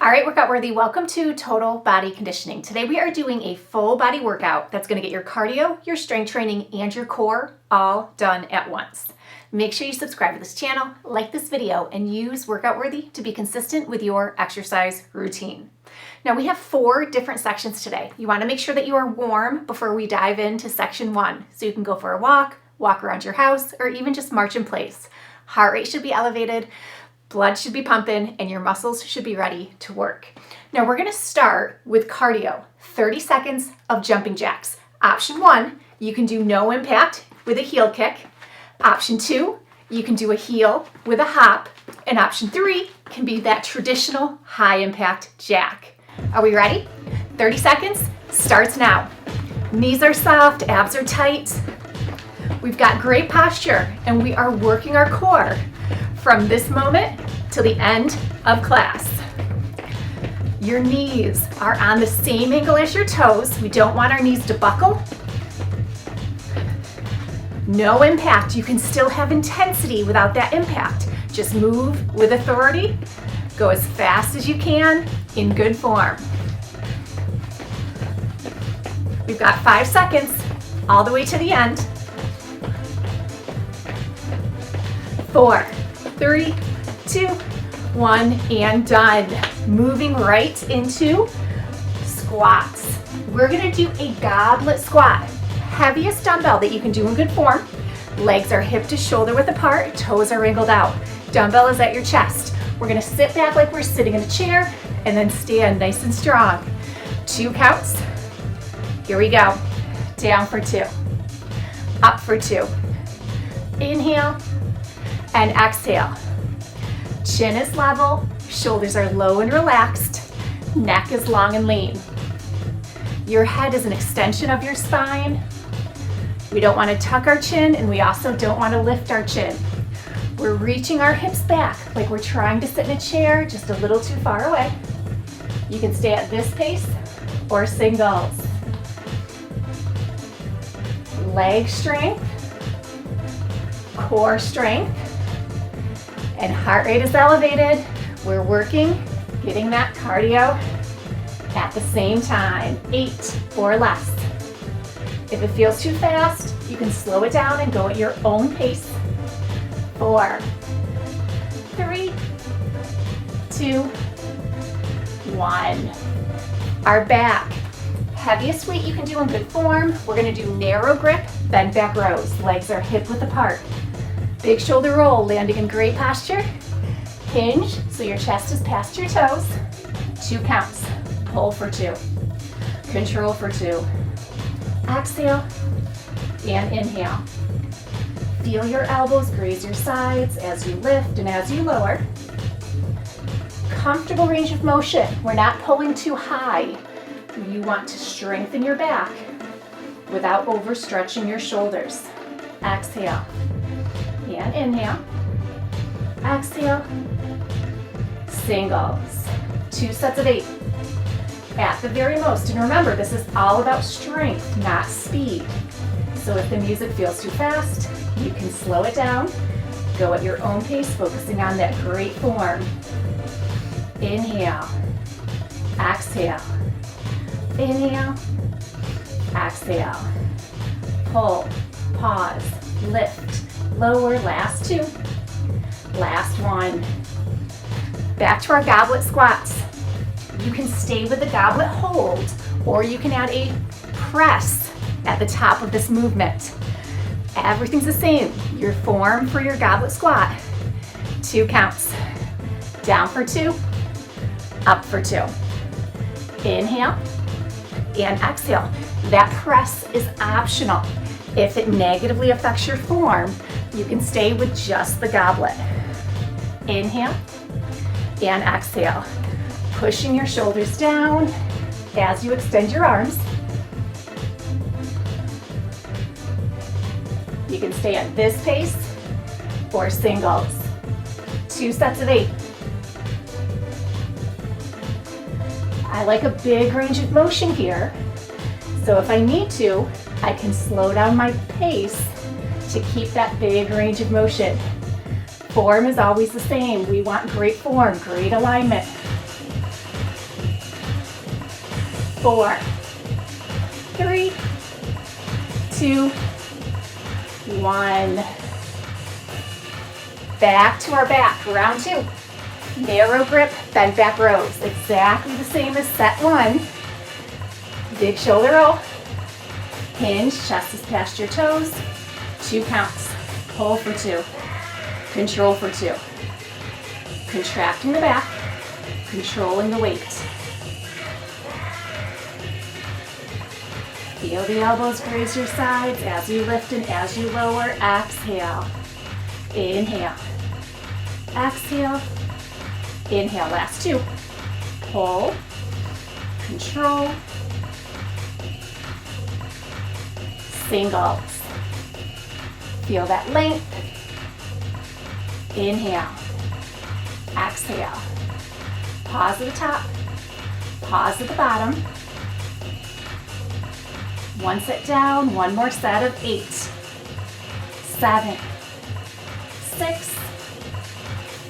All right, workout worthy, welcome to Total Body Conditioning. Today we are doing a full body workout that's going to get your cardio, your strength training, and your core all done at once. Make sure you subscribe to this channel, like this video, and use Workout Worthy to be consistent with your exercise routine. Now we have 4 different sections today. You want to make sure that you are warm before we dive into section 1, so you can go for a walk around your house, or even just march in place. Heart rate should be elevated, blood should be pumping, and your muscles should be ready to work. Now we're going to start with cardio, 30 seconds of jumping jacks. Option 1, you can do no impact with a heel kick. Option 2, you can do a heel with a hop. And option 3 can be that traditional high impact jack. Are we ready? 30 seconds starts now. Knees are soft, abs are tight. We've got great posture, and we are working our core from this moment till the end of class. Your knees are on the same angle as your toes. We don't want our knees to buckle. No impact. You can still have intensity without that impact. Just move with authority. Go as fast as you can in good form. We've got 5 seconds all the way to the end. 4, 3, 2, 1, and done. Moving right into squats. We're gonna do a goblet squat. Heaviest dumbbell that you can do in good form. Legs are hip to shoulder width apart, toes are wrinkled out. Dumbbell is at your chest. We're gonna sit back like we're sitting in a chair and then stand nice and strong. 2 counts. Here we go. Down for 2. Up for 2. Inhale and exhale. Chin is level, shoulders are low and relaxed, neck is long and lean. Your head is an extension of your spine. We don't want to tuck our chin, and we also don't want to lift our chin. We're reaching our hips back like we're trying to sit in a chair, just a little too far away. You can stay at this pace or singles. Leg strength, core strength, and heart rate is elevated. We're working, getting that cardio at the same time, 8 or less. If it feels too fast, you can slow it down and go at your own pace. 4, 3, 2, 1. Our back. Heaviest weight you can do in good form. We're gonna do narrow grip, bent back rows. Legs are hip width apart. Big shoulder roll, landing in great posture. Hinge, so your chest is past your toes. 2 counts. Pull for 2. Control for 2. Exhale and inhale. Feel your elbows graze your sides as you lift and as you lower. Comfortable range of motion. We're not pulling too high. You want to strengthen your back without overstretching your shoulders. Exhale and inhale. Exhale. Singles. 2 sets of 8 at the very most. And remember, this is all about strength, not speed. So if the music feels too fast, you can slow it down. Go at your own pace, focusing on that great form. Inhale. Exhale. Inhale. Exhale. Pull. Pause. Lift. Lower. Last 2. Last 1. Back to our goblet squats. You can stay with the goblet hold, or you can add a press at the top of this movement. Everything's the same. Your form for your goblet squat. 2 counts. Down for 2, up for 2. Inhale and exhale. That press is optional. If it negatively affects your form, you can stay with just the goblet. Inhale and exhale. Pushing your shoulders down as you extend your arms. You can stay at this pace or singles. 2 sets of 8. I like a big range of motion here. So if I need to, I can slow down my pace to keep that big range of motion. Form is always the same. We want great form, great alignment. 4, 3, 2, 1. Back to our back, round 2. Narrow grip, bent back rows. Exactly the same as set 1. Big shoulder roll. Hinge, chest is past your toes. 2 counts. Pull for 2. Control for 2. Contracting the back, controlling the weight. Feel the elbows graze your sides as you lift and as you lower. Exhale. Inhale. Exhale. Inhale. Last 2. Pull. Control. Singles. Feel that length. Inhale. Exhale. Pause at the top. Pause at the bottom. One set down, one more set of 8, 7, 6,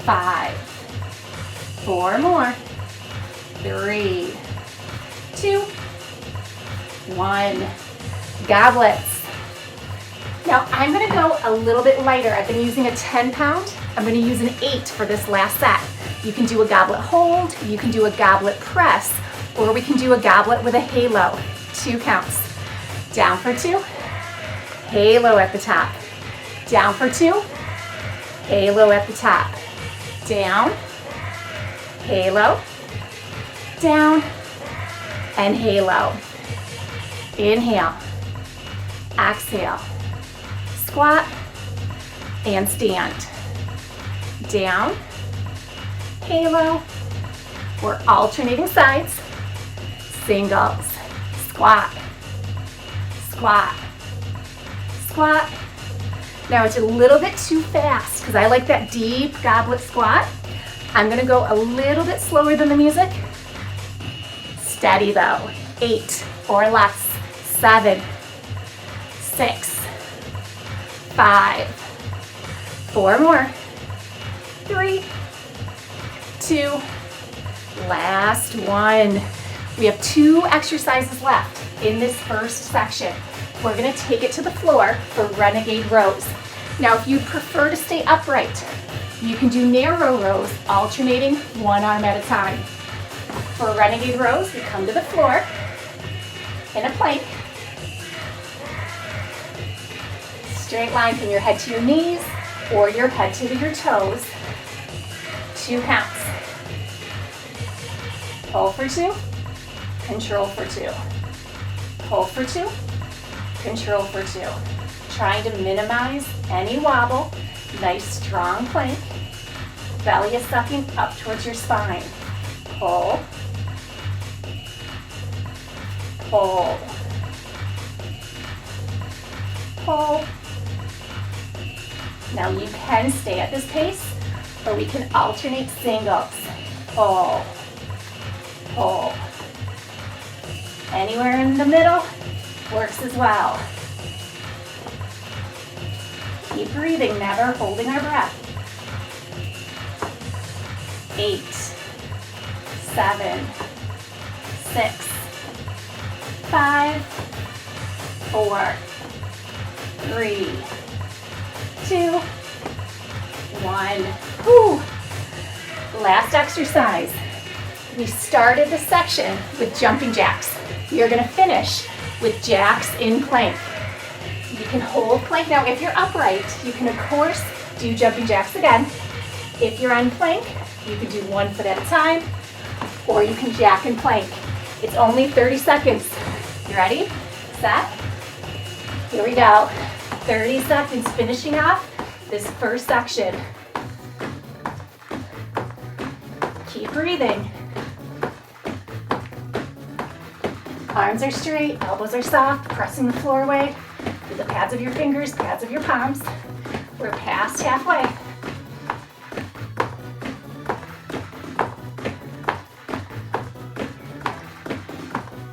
5, 4 more, 3, 2, 1. Goblets. Now I'm going to go a little bit lighter. I've been using a 10-pound. I'm going to use an 8 for this last set. You can do a goblet hold, you can do a goblet press, or we can do a goblet with a halo. 2 counts. Down for 2, halo at the top. Down for 2, halo at the top. Down, halo, down, and halo. Inhale, exhale, squat, and stand. Down, halo. We're alternating sides. Singles, squat, squat, squat. Now it's a little bit too fast because I like that deep goblet squat. I'm gonna go a little bit slower than the music. Steady though. 8 or less. 7, 6, 5, 4 more. 3, 2, last 1. We have 2 exercises left in this first section. We're going to take it to the floor for Renegade Rows. Now, if you prefer to stay upright, you can do narrow rows, alternating one arm at a time. For Renegade Rows, we come to the floor in a plank. Straight line from your head to your knees or your head to your toes. 2 counts. Pull for 2, control for 2. Pull for 2, control for 2. Trying to minimize any wobble. Nice strong plank. Belly is sucking up towards your spine. Pull, pull, pull. Now you can stay at this pace, or we can alternate singles. Pull, pull. Anywhere in the middle works as well. Keep breathing, never holding our breath. 8, 7, 6, 5, 4, 3, 2, 1. Whew. Last exercise. We started the section with jumping jacks. We are going to finish with jacks in plank. You can hold plank. Now, if you're upright, you can, of course, do jumping jacks again. If you're on plank, you can do 1 foot at a time, or you can jack and plank. It's only 30 seconds. You ready? Set? Here we go. 30 seconds, finishing off this first section. Keep breathing. Arms are straight, elbows are soft, pressing the floor away with the pads of your fingers, pads of your palms. We're past halfway.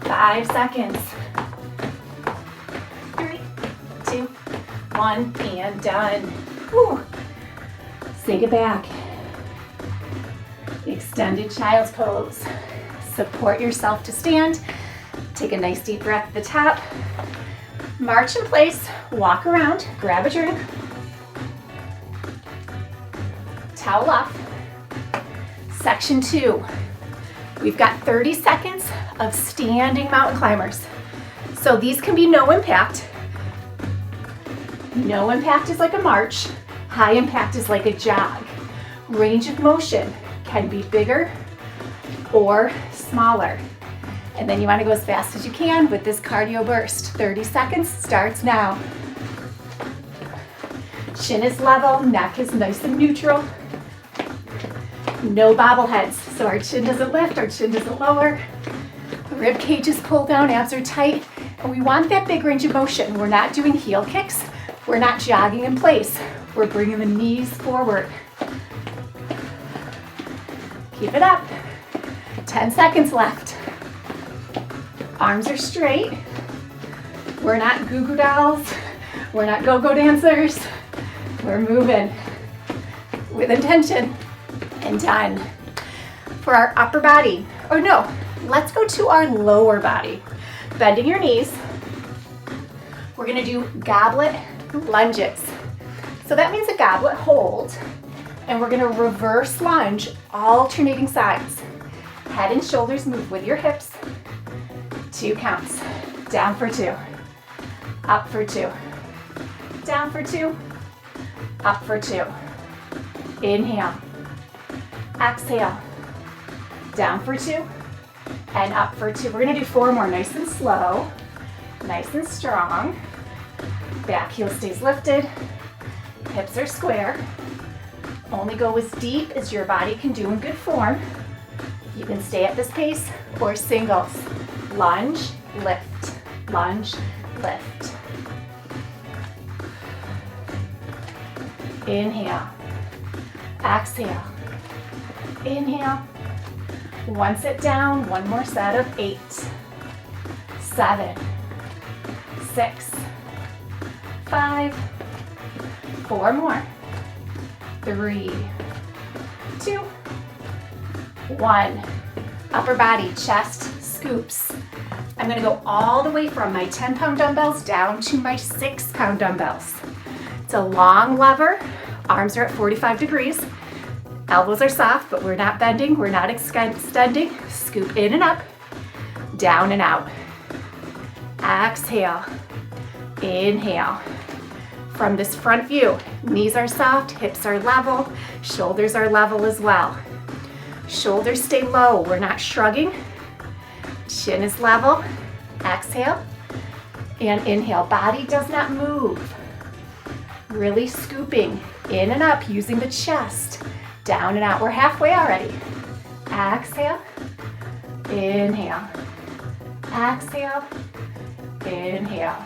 Five seconds. 3, 2, 1, and done. Whew. Sink it back. Extended child's pose. Support yourself to stand. Take a nice deep breath at the top. March in place, walk around, grab a drink. Towel off. Section 2. We've got 30 seconds of standing mountain climbers. So these can be no impact. No impact is like a march. High impact is like a jog. Range of motion can be bigger or smaller. And then you want to go as fast as you can with this cardio burst. 30 seconds starts now. Chin is level, neck is nice and neutral. No bobbleheads, so our chin doesn't lift, our chin doesn't lower. Rib cage is pulled down, abs are tight, and we want that big range of motion. We're not doing heel kicks, we're not jogging in place. We're bringing the knees forward. Keep it up. 10 seconds left. Arms are straight. We're not goo-goo dolls. We're not go-go dancers. We're moving with intention. And done. For our upper body, or no, let's go to our lower body. Bending your knees. We're gonna do goblet lunges. So that means a goblet hold, and we're gonna reverse lunge, alternating sides. Head and shoulders move with your hips. 2 counts. Down for 2. Up for 2. Down for 2. Up for 2. Inhale. Exhale. Down for 2. And up for 2. We're gonna do 4 more, nice and slow, nice and strong. Back heel stays lifted. Hips are square. Only go as deep as your body can do in good form. You can stay at this pace or singles. Lunge, lift, lunge, lift. Inhale. Exhale. Inhale. 1 sit down, 1 more set of 8, 7, 6, 5, 4 more, 3, 2, 1. Upper body, chest, scoops. I'm gonna go all the way from my 10-pound dumbbells down to my 6-pound dumbbells. It's a long lever, arms are at 45 degrees. Elbows are soft, but we're not bending, we're not extending. Scoop in and up, down and out. Exhale, inhale. From this front view, knees are soft, hips are level, shoulders are level as well. Shoulders stay low, we're not shrugging. Chin is level. Exhale and inhale. Body does not move. Really scooping in and up using the chest. Down and out. We're halfway already. Exhale. Inhale. Exhale. Inhale.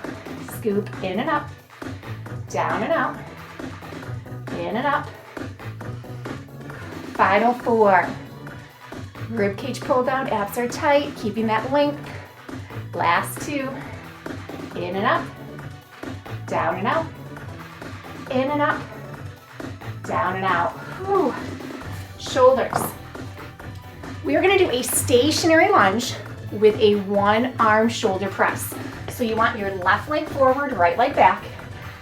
Scoop in and up. Down and out. In and up. Final 4. Rib cage pull down, abs are tight, keeping that length. Last 2. In and up. Down and out. In and up. Down and out. Whew. Shoulders. We are going to do a stationary lunge with a 1-arm shoulder press. So you want your left leg forward, right leg back.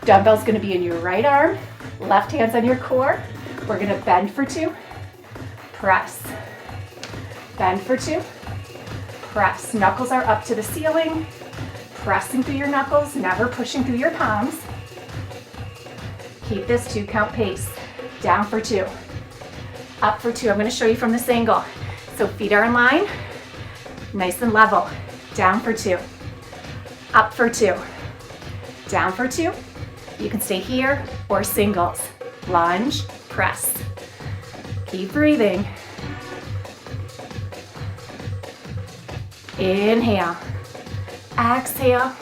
Dumbbell's going to be in your right arm, left hand's on your core. We're going to bend for 2, press. Bend for 2, press. Knuckles are up to the ceiling. Pressing through your knuckles, never pushing through your palms. Keep this 2-count pace. Down for 2, up for 2. I'm going to show you from this angle. So feet are in line, nice and level. Down for 2, up for 2, down for 2. You can stay here or singles. Lunge, press. Keep breathing. Inhale, exhale,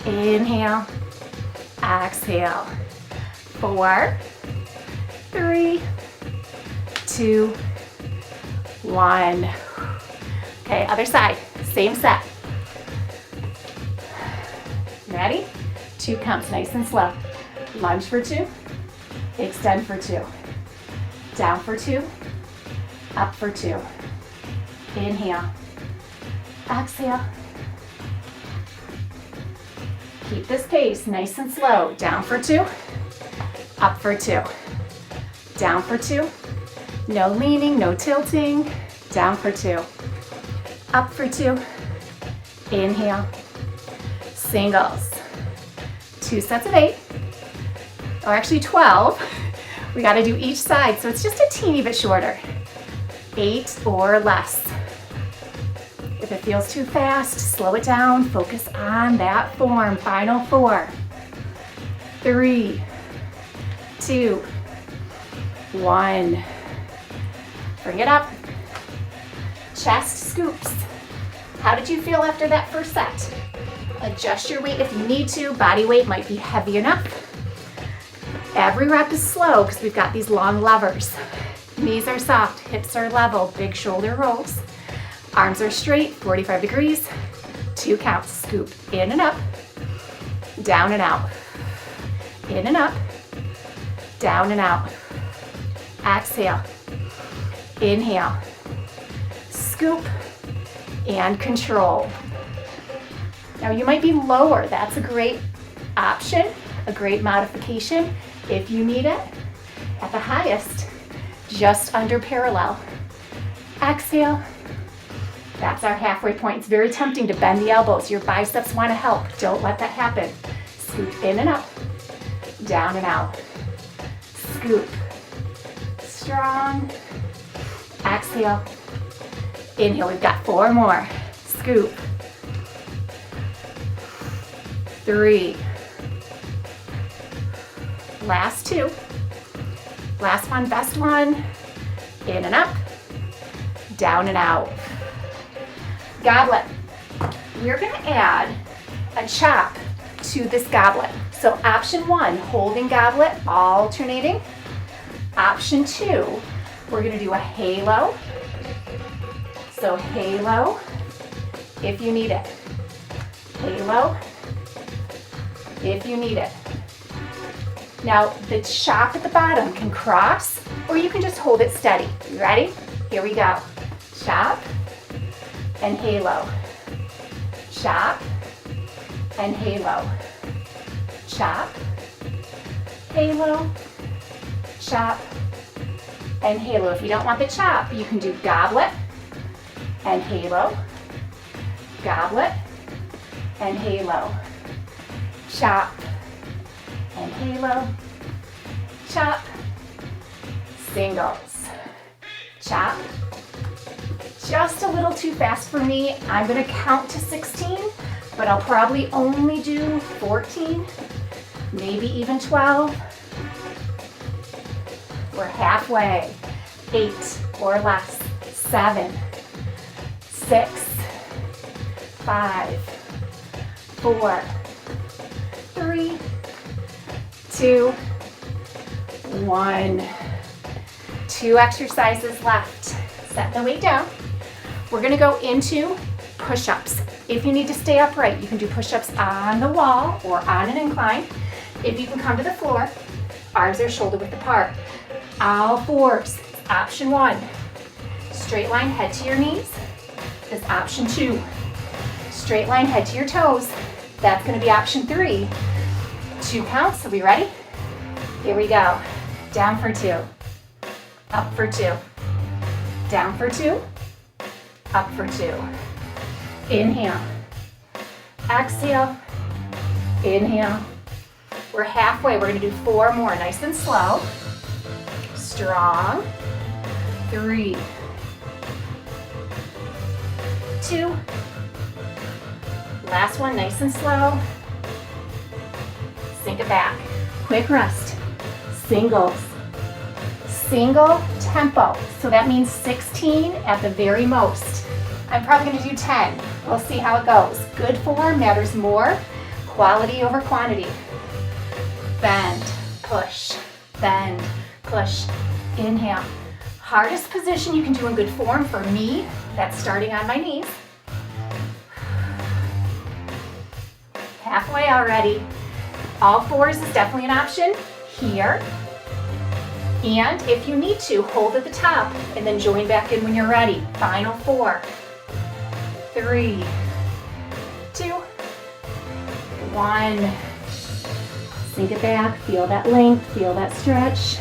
inhale, exhale. 4, 3, 2, 1. Okay, other side, same set. Ready? 2 counts, nice and slow. Lunge for 2, extend for 2. Down for 2, up for 2. Inhale, exhale, Keep this pace nice and slow. Down for 2, up for 2, down for 2. No leaning, no tilting. Down for 2, up for 2. Inhale, singles. 2 sets of 8, or actually 12. We got to do each side, so it's just a teeny bit shorter. 8 or less. If it feels too fast, slow it down. Focus on that form. Final 4, 3, 2, 1. Bring it up. Chest scoops. How did you feel after that first set? Adjust your weight if you need to. Body weight might be heavy enough. Every rep is slow because we've got these long levers. Knees are soft, hips are level, big shoulder rolls. Arms are straight, 45 degrees. 2 counts. Scoop in and up, down and out. In and up, down and out. Exhale. Inhale. Scoop and control. Now you might be lower. That's a great option, a great modification if you need it. At the highest, just under parallel. Exhale. That's our halfway point. It's very tempting to bend the elbows. Your biceps want to help. Don't let that happen. Scoop in and up, down and out. Scoop. Strong. Exhale. Inhale. We've got 4 more. Scoop. 3. Last 2. Last one, best one. In and up, down and out. Goblet. We're going to add a chop to this goblet. So option 1, holding goblet, alternating. Option 2, we're going to do a halo. So halo, if you need it. Halo, if you need it. Now, the chop at the bottom can cross, or you can just hold it steady. You ready? Here we go. Chop and halo. Chop and halo. Chop, halo, chop, and halo. If you don't want the chop, you can do goblet and halo. Goblet and halo. Chop and halo, chop, singles, chop. Just a little too fast for me. I'm gonna count to 16, but I'll probably only do 14, maybe even 12. We're halfway. 8 or less. 7, 6, 5, 4, 3, 2, 1. 2 exercises left. Set the weight down. We're gonna go into push-ups. If you need to stay upright, you can do push-ups on the wall or on an incline. If you can come to the floor, arms are shoulder width apart. All 4s, option 1. Straight line head to your knees is option 2. Straight line head to your toes, that's gonna be option 3. 2 counts, so we ready? Here we go. Down for 2, up for 2, down for 2, up for 2. Inhale, exhale, inhale. We're halfway, we're gonna do 4 more, nice and slow. Strong, 3, 2. Last one, nice and slow. Sink it back. Quick rest. Singles. Single tempo. So that means 16 at the very most. I'm probably going to do 10. We'll see how it goes. Good form matters more. Quality over quantity. Bend, push, bend, push. Inhale. Hardest position you can do in good form for me, that's starting on my knees. Halfway already. All 4s is definitely an option here. And if you need to, hold at the top and then join back in when you're ready. Final 4, 3, 2, 1. Sink it back, feel that length, feel that stretch.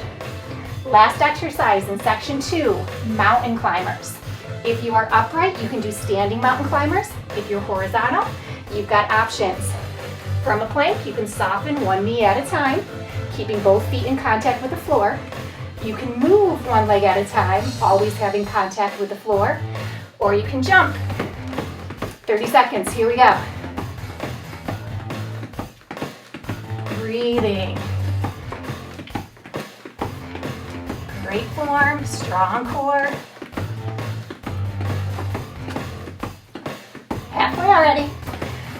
Last exercise in section 2, mountain climbers. If you are upright, you can do standing mountain climbers. If you're horizontal, you've got options. From a plank, you can soften one knee at a time, keeping both feet in contact with the floor. You can move one leg at a time, always having contact with the floor, or you can jump. 30 seconds, here we go. Breathing. Great form, strong core. Halfway already.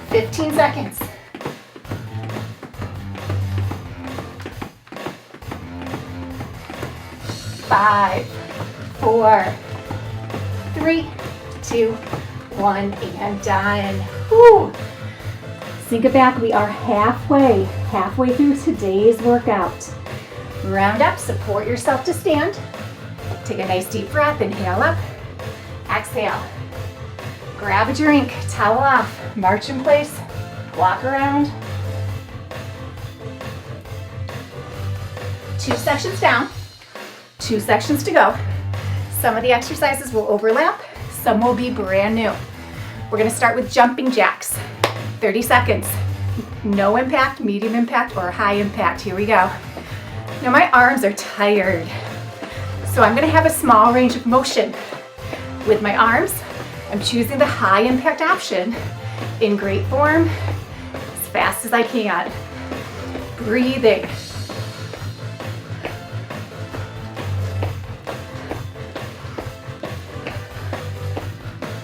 15 seconds. 5, 4, 3, 2, 1, and done. Whew. Sink it back. We are halfway through today's workout. Round up, support yourself to stand. Take a nice deep breath, inhale up, exhale. Grab a drink, towel off, march in place, walk around. 2 sections down, 2 sections to go. Some of the exercises will overlap, some will be brand new. We're gonna start with jumping jacks. 30 seconds. No impact, medium impact, or high impact. Here we go. Now my arms are tired, so I'm gonna have a small range of motion. With my arms, I'm choosing the high impact option in great form, as fast as I can. Breathing.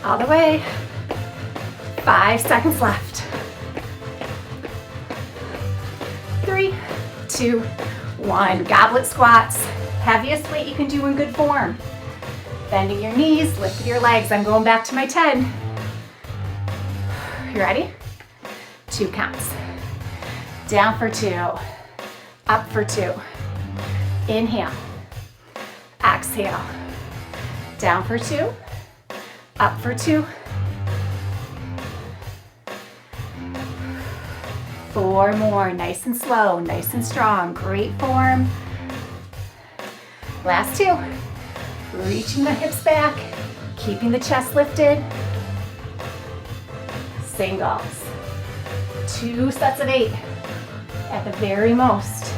All the way. 5 seconds left. 3, 2, 1. Goblet squats. Heaviest weight you can do in good form. Bending your knees, lifting your legs. I'm going back to my 10. You ready? 2 counts. Down for 2. Up for 2. Inhale. Exhale. Down for 2. Up for 2. 4 more. Nice and slow, nice and strong. Great form. Last 2. Reaching the hips back, keeping the chest lifted. Singles. 2 sets of 8 at the very most.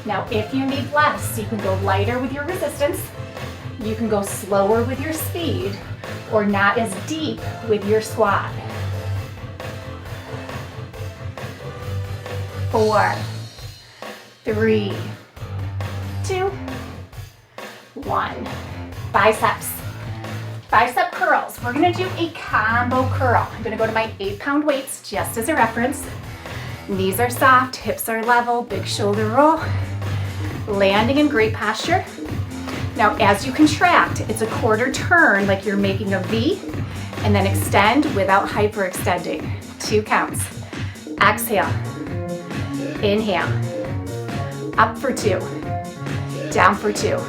Now, if you need less, you can go lighter with your resistance, you can go slower with your speed, or not as deep with your squat. 4, 3, 2, 1. Biceps. Bicep curls. We're gonna do a combo curl. I'm gonna go to my 8-pound weights just as a reference. Knees are soft, hips are level, big shoulder roll. Landing in great posture. Now as you contract, it's a quarter turn like you're making a V, and then extend without hyperextending. 2 counts. Exhale. Inhale. Up for 2. Down for 2.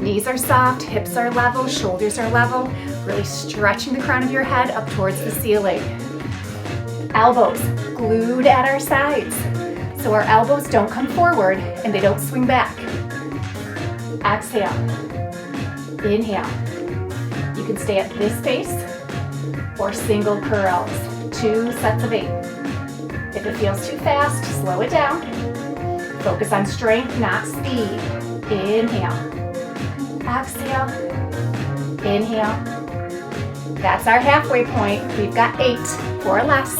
Knees are soft, hips are level, shoulders are level. Really stretching the crown of your head up towards the ceiling. Elbows glued at our sides, so our elbows don't come forward and they don't swing back. Exhale. Inhale. You can stay at this pace or single curls. 2 sets of 8. If it feels too fast, slow it down. Focus on strength, not speed. Inhale. Exhale. Inhale. That's our halfway point. We've got 8, 4 less.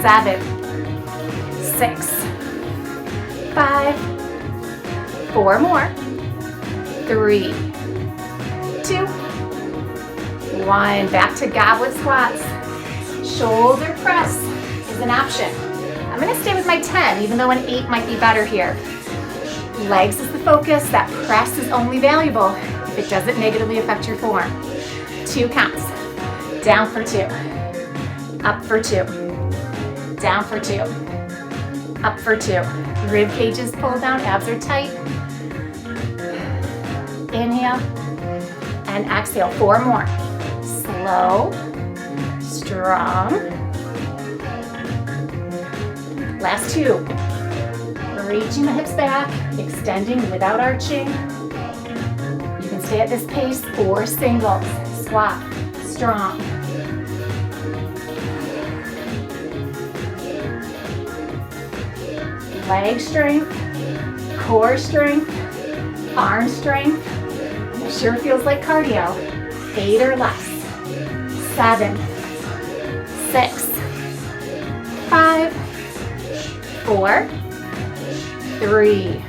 7, 6, 5, 4 more. 3, 2, 1. Back to goblet squats. Shoulder press is an option. I'm gonna stay with my 10, even though an 8 might be better here. Legs is the focus. That press is only valuable if it doesn't negatively affect your form. 2 counts. Down for 2. Up for 2. Down for 2. Up for 2. Rib cages pull down, abs are tight. Inhale and exhale. 4 more. Slow, strong. Last 2. Reaching the hips back, extending without arching. You can stay at this pace or singles. Squat, strong. Leg strength, core strength, arm strength. It sure feels like cardio. 8 or less. 7, 6, 5, 4, 3,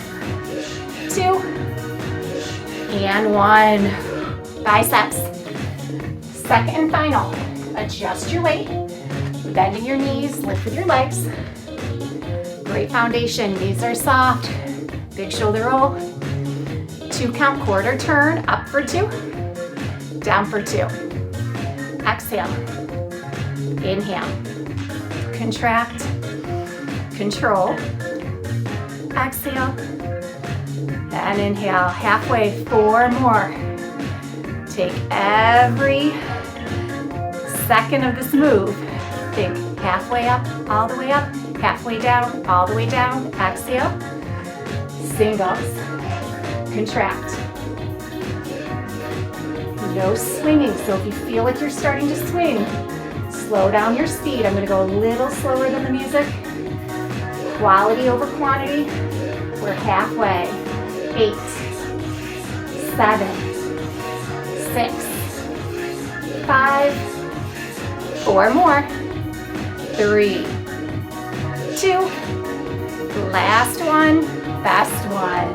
2, and 1. Biceps. Second and final. Adjust your weight. Bending your knees, lift with your legs. Great foundation. Knees are soft. Big shoulder roll. 2 count quarter turn. Up for 2. Down for 2. Exhale. Inhale. Contract. Control. Exhale. And inhale. Halfway. 4 more. Take every second of this move. Think halfway up, all the way up, halfway down, all the way down. Exhale. Singles. Contract. No swinging, so if you feel like you're starting to swing, slow down your speed. I'm going to go a little slower than the music. Quality over quantity. We're halfway. 8, 7, 6, 5, 4 more. 3, 2, last one, best one.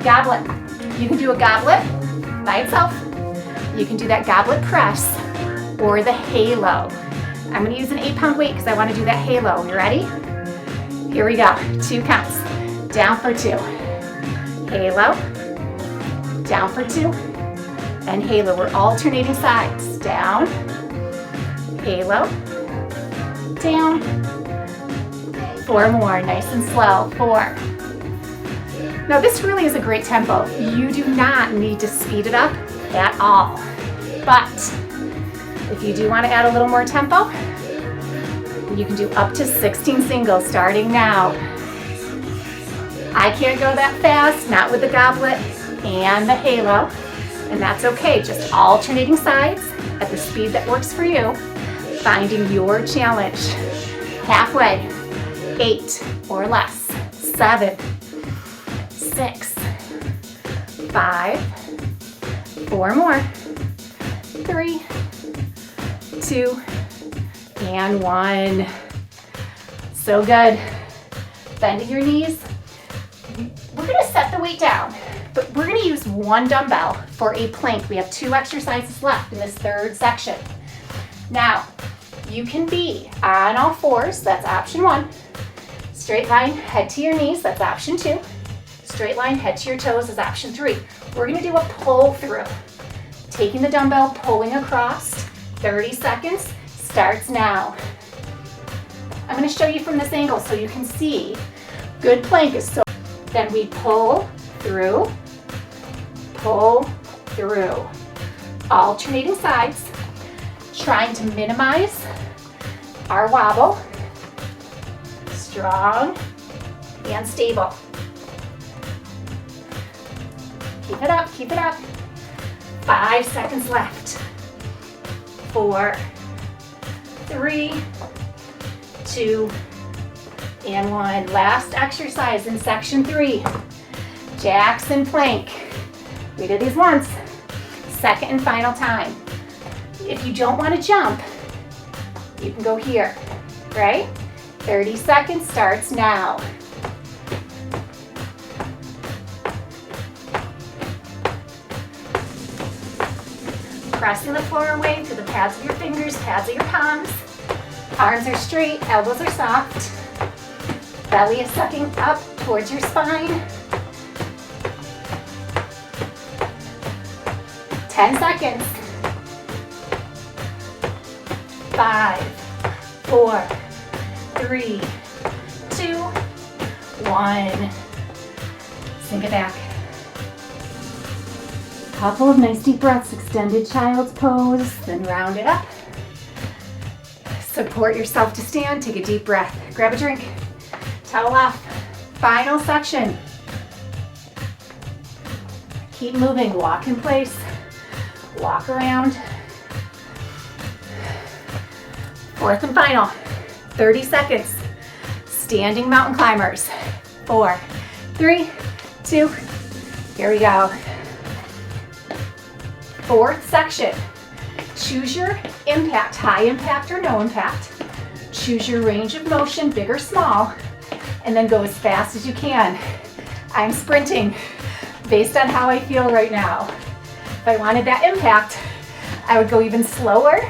Goblet. You can do a goblet by itself. You can do that goblet press or the halo. I'm going to use an 8-pound weight because I want to do that halo. You ready? Here we go. 2 counts. Down for 2. Halo. Down for 2. And halo. We're alternating sides. Down. Halo. Down. 4 more. Nice and slow. 4. Now this really is a great tempo. You do not need to speed it up at all. But if you do want to add a little more tempo, you can do up to 16 singles starting now. I can't go that fast, not with the goblet and the halo, and that's okay. Just alternating sides at the speed that works for you, finding your challenge. Halfway, 8 or less, 7, 6, 5, 4 more, 3, 2, and 1. So good. Bending your knees. We're going to set the weight down, but we're going to use 1 dumbbell for a plank. We have 2 exercises left in this 3rd section. Now, you can be on all 4s, that's option 1. Straight line, head to your knees, that's option 2. Straight line, head to your toes is option 3. We're going to do a pull through. Taking the dumbbell, pulling across, 30 seconds, starts now. I'm going to show you from this angle so you can see. Good plank is so. Then we pull through, alternating sides, trying to minimize our wobble. Strong and stable. Keep it up, keep it up. 5 seconds left. 4, 3, 2, and 1. Last exercise in section 3. Jackson plank. We did these once. Second and final time. If you don't want to jump, you can go here, right? 30 seconds starts now. Pressing the floor away to the pads of your fingers, pads of your palms. Arms are straight, elbows are soft. Belly is sucking up towards your spine. 10 seconds. 5, 4, 3, 2, 1. Sink it back. Couple of nice deep breaths, extended child's pose, then round it up. Support yourself to stand, take a deep breath. Grab a drink, towel off. Final section. Keep moving, walk in place, walk around. Fourth and final, 30 seconds. Standing mountain climbers. 4, 3, 2, here we go. Fourth section. Choose your impact, high impact or no impact. Choose your range of motion, big or small, and then go as fast as you can. I'm sprinting based on how I feel right now. If I wanted that impact, I would go even slower,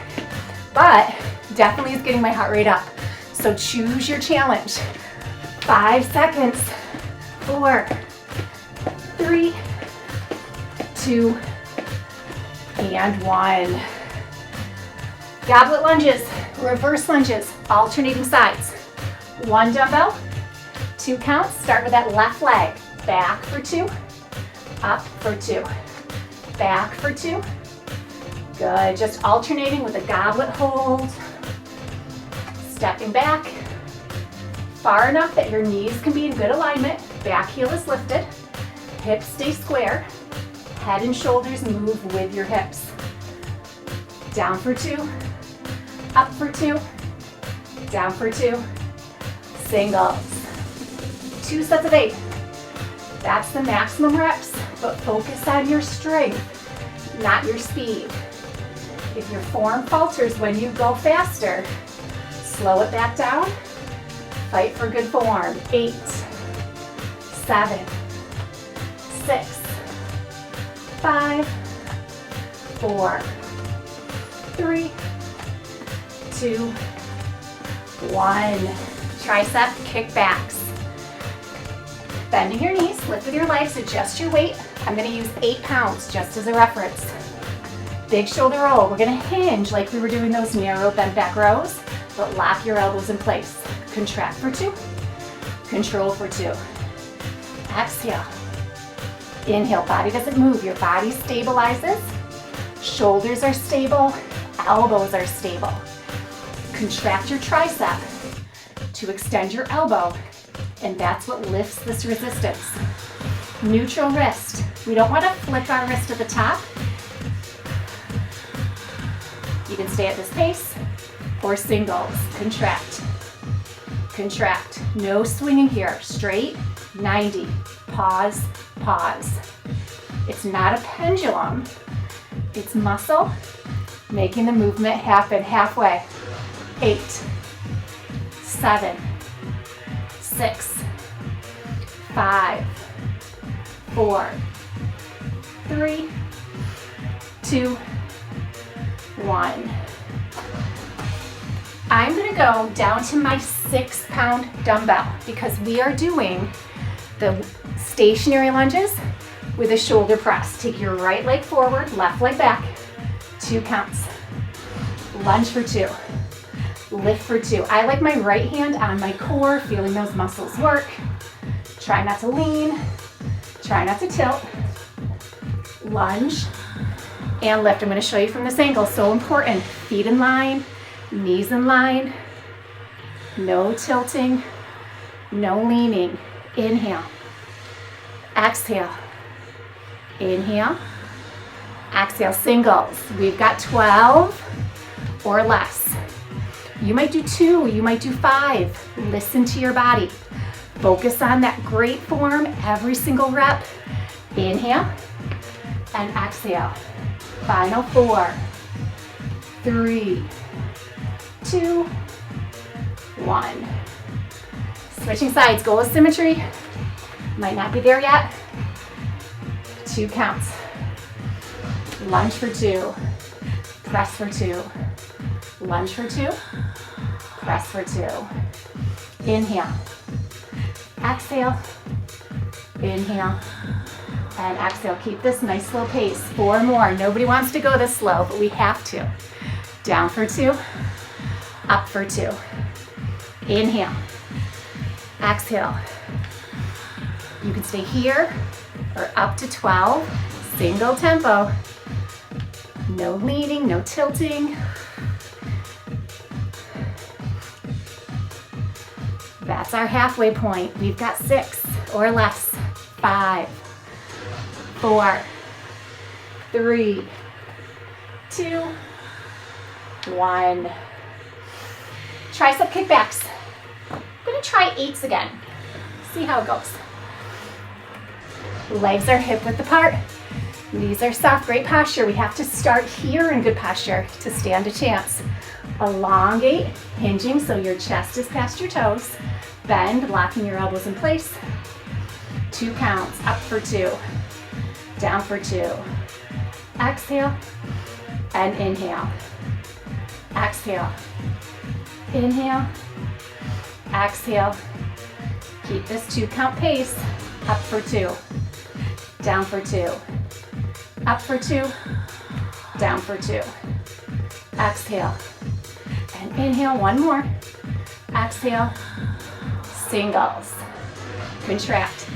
but definitely is getting my heart rate up. So choose your challenge. 5 seconds. 4, 3, 2, and 1. Goblet lunges, reverse lunges, alternating sides. 1 dumbbell, 2 counts. Start with that left leg. Back for 2, up for 2, back for 2. Good, just alternating with a goblet hold. Stepping back, far enough that your knees can be in good alignment. Back heel is lifted, hips stay square, head and shoulders move with your hips. Down for 2, up for 2, down for 2, singles. 2 sets of 8. That's the maximum reps, but focus on your strength, not your speed. If your form falters when you go faster, slow it back down. Fight for good form. 8, 7, 6, 5, 4, 3, 2, 1. Tricep kickbacks. Bending your knees, lift with your legs, adjust your weight. I'm going to use 8 pounds just as a reference. Big shoulder roll. We're going to hinge like we were doing those narrow bent back rows, but lock your elbows in place. Contract for 2, control for 2. Exhale. Inhale, body doesn't move, your body stabilizes. Shoulders are stable, elbows are stable. Contract your tricep to extend your elbow, and that's what lifts this resistance. Neutral wrist. We don't want to flip our wrist at the top. You can stay at this pace, or singles. Contract. Contract. No swinging here. Straight, 90. Pause, pause. It's not a pendulum. It's muscle making the movement happen halfway. 8, 7, 6, 5, 4, 3, 2, 1. I'm going to go down to my 6-pound dumbbell because we are doing the stationary lunges with a shoulder press. Take your right leg forward, left leg back, 2 counts. Lunge for 2, lift for 2. I like my right hand on my core, feeling those muscles work. Try not to lean, try not to tilt. Lunge and lift. I'm going to show you from this angle, so important. Feet in line, knees in line, no tilting, no leaning. Inhale, exhale, inhale, exhale. Singles. We've got 12 or less. You might do 2, you might do 5. Listen to your body. Focus on that great form every single rep. Inhale and exhale. Final 4, 3, 2, 1. Switching sides, goal of symmetry. Might not be there yet. 2 counts. Lunge for 2, press for 2. Lunge for 2, press for 2. Inhale, exhale, inhale, and exhale. Keep this nice slow pace. 4 more. Nobody wants to go this slow, but we have to. Down for 2, up for 2. Inhale, exhale. You can stay here or up to 12. Single tempo. No leaning, no tilting. That's our halfway point. We've got 6 or less. 5, 4, 3, 2, 1. Tricep kickbacks. I'm gonna try 8s again. See how it goes. Legs are hip width apart. Knees are soft, great posture. We have to start here in good posture to stand a chance. Elongate, hinging so your chest is past your toes. Bend, locking your elbows in place. 2 counts, up for 2, down for 2. Exhale and inhale. Exhale, inhale, exhale. Keep this 2 count pace. Up for 2, down for 2. Up for 2, down for 2. Exhale and inhale, 1 more. Exhale, singles. Contract.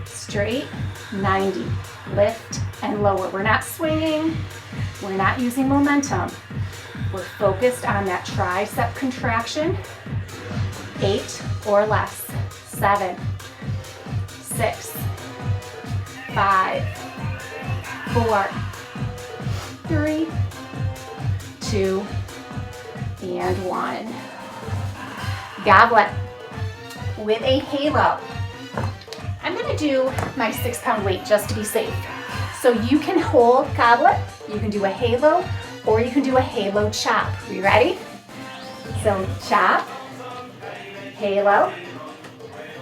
Straight, 90. Lift and lower. We're not swinging. We're not using momentum. We're focused on that tricep contraction. 8 or less. 7, 6, 5, 4, 3, 2, and 1. Goblet with a halo. I'm going to do my 6-pound weight just to be safe. So you can hold goblet, you can do a halo, or you can do a halo chop. Are you ready? So chop, halo,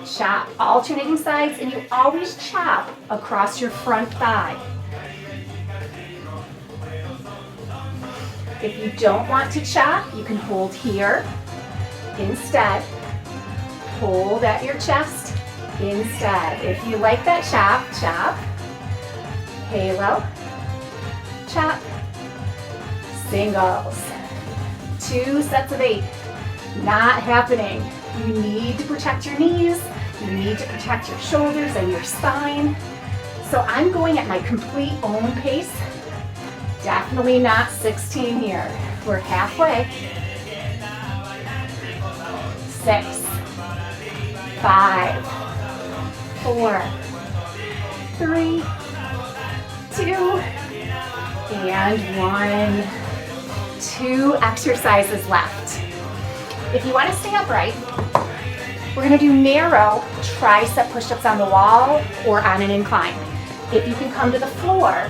chop, alternating sides, and you always chop across your front thigh. If you don't want to chop, you can hold here instead. Hold at your chest instead. If you like that chop, chop, halo, chop, singles. 2 sets of 8. Not happening. You need to protect your knees. You need to protect your shoulders and your spine. So I'm going at my complete own pace. Definitely not 16 here. We're halfway. 6, 5, 4, 3, 2, and 1. 2 exercises left. If you want to stay upright, we're going to do narrow tricep push-ups on the wall or on an incline. If you can come to the floor,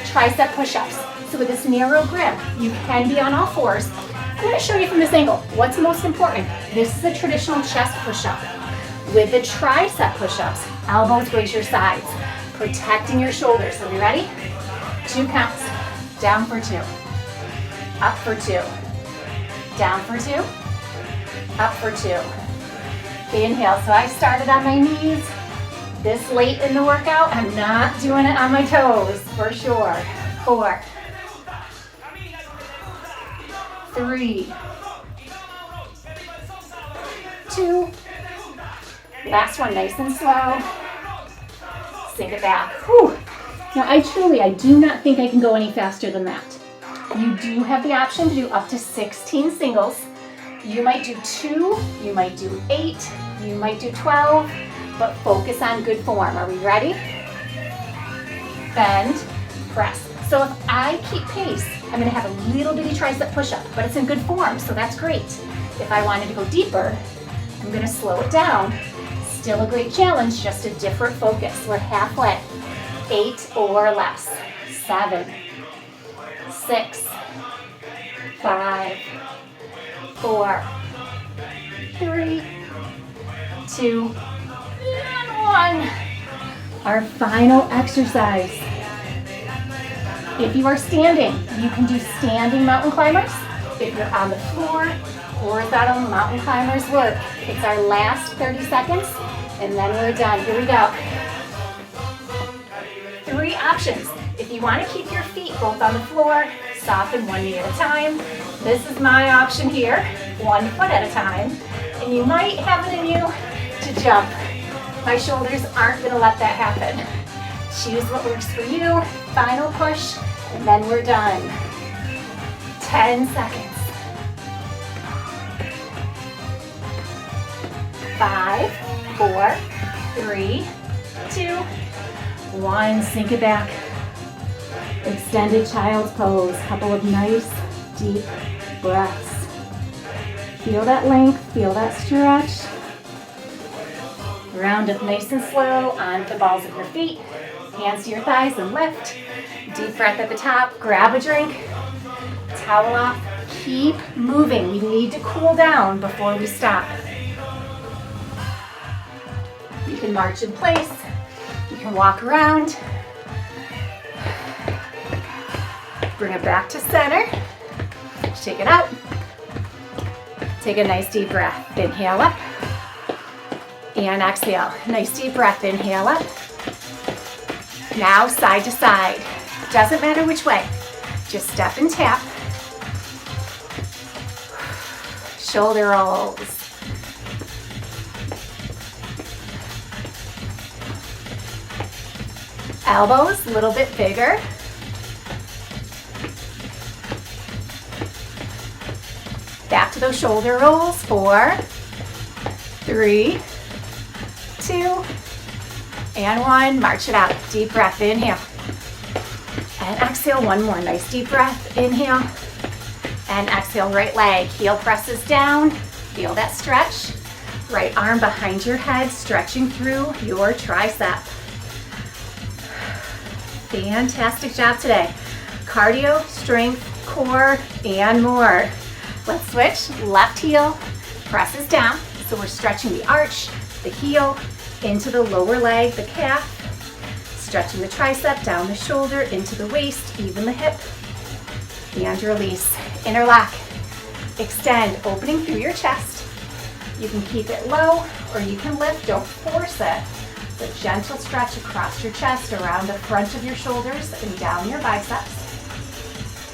tricep push-ups. So with this narrow grip, you can be on all fours. I'm going to show you from this angle what's most important. This is a traditional chest push-up. With the tricep push-ups, elbows graze your sides, protecting your shoulders. Are we ready? 2 counts. Down for 2. Up for 2. Down for 2. Up for 2. Inhale. So I started on my knees. This late in the workout, I'm not doing it on my toes, for sure. 4, 3, 2. Last one, nice and slow. Sink it back. Whew. Now I do not think I can go any faster than that. You do have the option to do up to 16 singles. You might do 2, you might do 8, you might do 12, but focus on good form. Are we ready? Bend, press. So if I keep pace, I'm going to have a little bitty tricep push-up, but it's in good form, so that's great. If I wanted to go deeper, I'm going to slow it down. Still a great challenge, just a different focus. We're halfway. 8 or less. 7, 6, 5, 4, 3, 2, and 1. Our final exercise. If you are standing, you can do standing mountain climbers. If you're on the floor, horizontal mountain climbers work. It's our last 30 seconds, and then we're done. Here we go. 3 options. If you want to keep your feet both on the floor, soften 1 knee at a time. This is my option here, 1 foot at a time. And you might have it in you to jump. My shoulders aren't gonna let that happen. Choose what works for you. Final push, and then we're done. 10 seconds. 5, 4, 3, 2, 1. Sink it back. Extended child's pose. Couple of nice, deep breaths. Feel that length, feel that stretch. Round up nice and slow onto the balls of your feet. Hands to your thighs and lift. Deep breath at the top. Grab a drink. Towel off. Keep moving. We need to cool down before we stop. You can march in place. You can walk around. Bring it back to center. Shake it out. Take a nice deep breath. Inhale up. And exhale. Nice deep breath. Inhale up. Now side to side. Doesn't matter which way. Just step and tap. Shoulder rolls. Elbows a little bit bigger. Back to those shoulder rolls. 4, 3, 2, and 1. March it out. Deep breath. Inhale. And exhale. One more. Nice deep breath. Inhale. And exhale. Right leg. Heel presses down. Feel that stretch. Right arm behind your head, stretching through your tricep. Fantastic job today. Cardio, strength, core, and more. Let's switch. Left heel presses down. So we're stretching the arch, the heel, into the lower leg, the calf. Stretching the tricep, down the shoulder, into the waist, even the hip. And release. Interlock. Extend, opening through your chest. You can keep it low or you can lift. Don't force it. It's a gentle stretch across your chest, around the front of your shoulders, and down your biceps.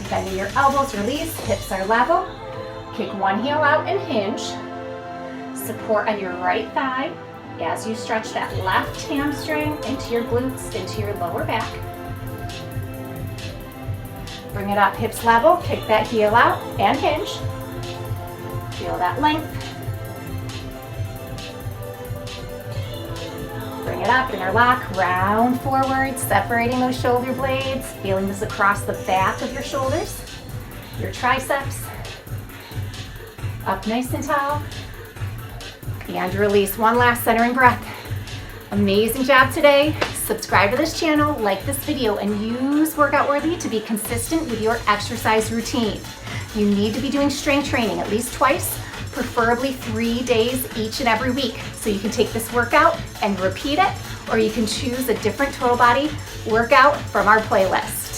Bending your elbows, release. Hips are level. Kick one heel out and hinge. Support on your right thigh as you stretch that left hamstring into your glutes, into your lower back. Bring it up, hips level, kick that heel out and hinge. Feel that length. Bring it up, interlock, round forward, separating those shoulder blades, feeling this across the back of your shoulders, your triceps. Up nice and tall. And release. One last centering breath. Amazing job today. Subscribe to this channel, like this video, and use Workout Worthy to be consistent with your exercise routine. You need to be doing strength training at least twice, preferably 3 days each and every week. So you can take this workout and repeat it, or you can choose a different total body workout from our playlist.